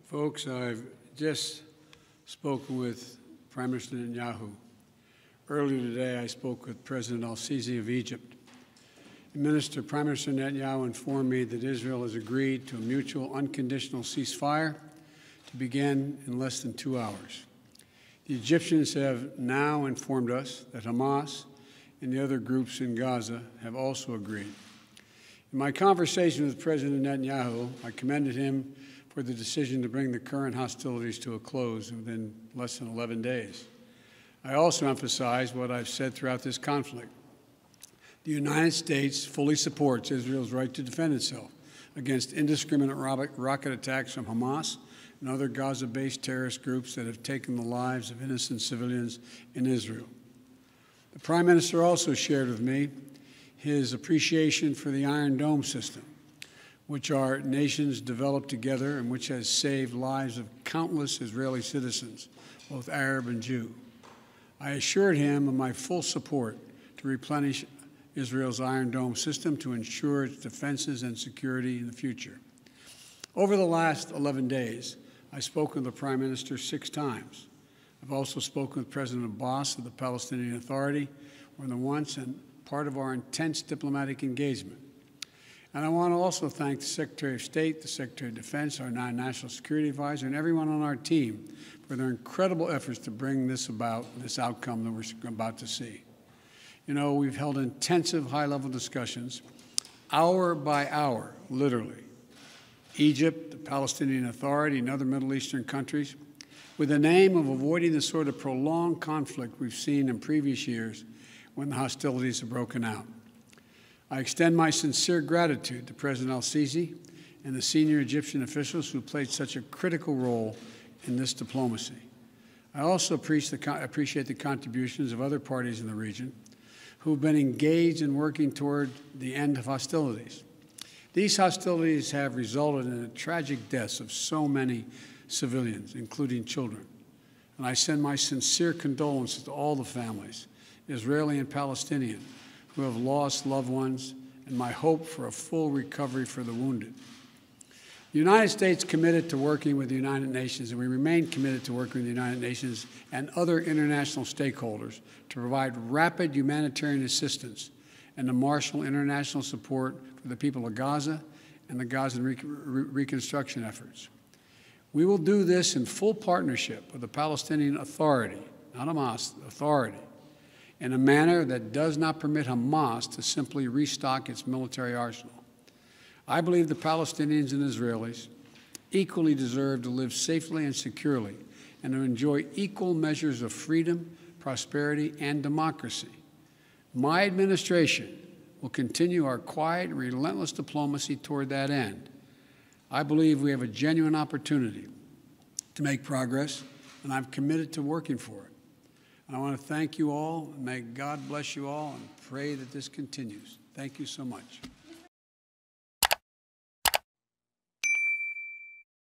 Folks, I've just spoken with Prime Minister Netanyahu. Earlier today, I spoke with President al-Sisi of Egypt. Prime Minister Netanyahu informed me that Israel has agreed to a mutual unconditional ceasefire to begin in less than 2 hours. The Egyptians have now informed us that Hamas and the other groups in Gaza have also agreed. In my conversation with President Netanyahu, I commended him for the decision to bring the current hostilities to a close within less than 11 days. I also emphasized what I've said throughout this conflict. The United States fully supports Israel's right to defend itself against indiscriminate rocket attacks from Hamas and other Gaza-based terrorist groups that have taken the lives of innocent civilians in Israel. The Prime Minister also shared with me his appreciation for the Iron Dome system, which our nations developed together and which has saved lives of countless Israeli citizens, both Arab and Jew. I assured him of my full support to replenish Israel's Iron Dome system to ensure its defenses and security in the future. Over the last 11 days, I've spoken with the Prime Minister 6 times. I've also spoken with President Abbas of the Palestinian Authority more than once, and part of our intense diplomatic engagement. And I want to also thank the Secretary of State, the Secretary of Defense, our National Security Advisor, and everyone on our team for their incredible efforts to bring this outcome that we're about to see. You know, we've held intensive high-level discussions, hour by hour, literally. Egypt, the Palestinian Authority, and other Middle Eastern countries, with the aim of avoiding the sort of prolonged conflict we've seen in previous years when the hostilities have broken out. I extend my sincere gratitude to President al-Sisi and the senior Egyptian officials who played such a critical role in this diplomacy. I also appreciate the contributions of other parties in the region who have been engaged in working toward the end of hostilities. These hostilities have resulted in the tragic deaths of so many civilians, including children. And I send my sincere condolences to all the families, Israeli and Palestinian, who have lost loved ones, and my hope for a full recovery for the wounded. The United States committed to working with the United Nations, and we remain committed to working with the United Nations and other international stakeholders to provide rapid humanitarian assistance and to marshal international support for the people of Gaza and the Gaza reconstruction efforts. We will do this in full partnership with the Palestinian Authority, not Hamas, the Authority, in a manner that does not permit Hamas to simply restock its military arsenal. I believe the Palestinians and Israelis equally deserve to live safely and securely and to enjoy equal measures of freedom, prosperity, and democracy. My administration will continue our quiet and relentless diplomacy toward that end. I believe we have a genuine opportunity to make progress, and I'm committed to working for it. I want to thank you all, and may God bless you all, and pray that this continues. Thank you so much.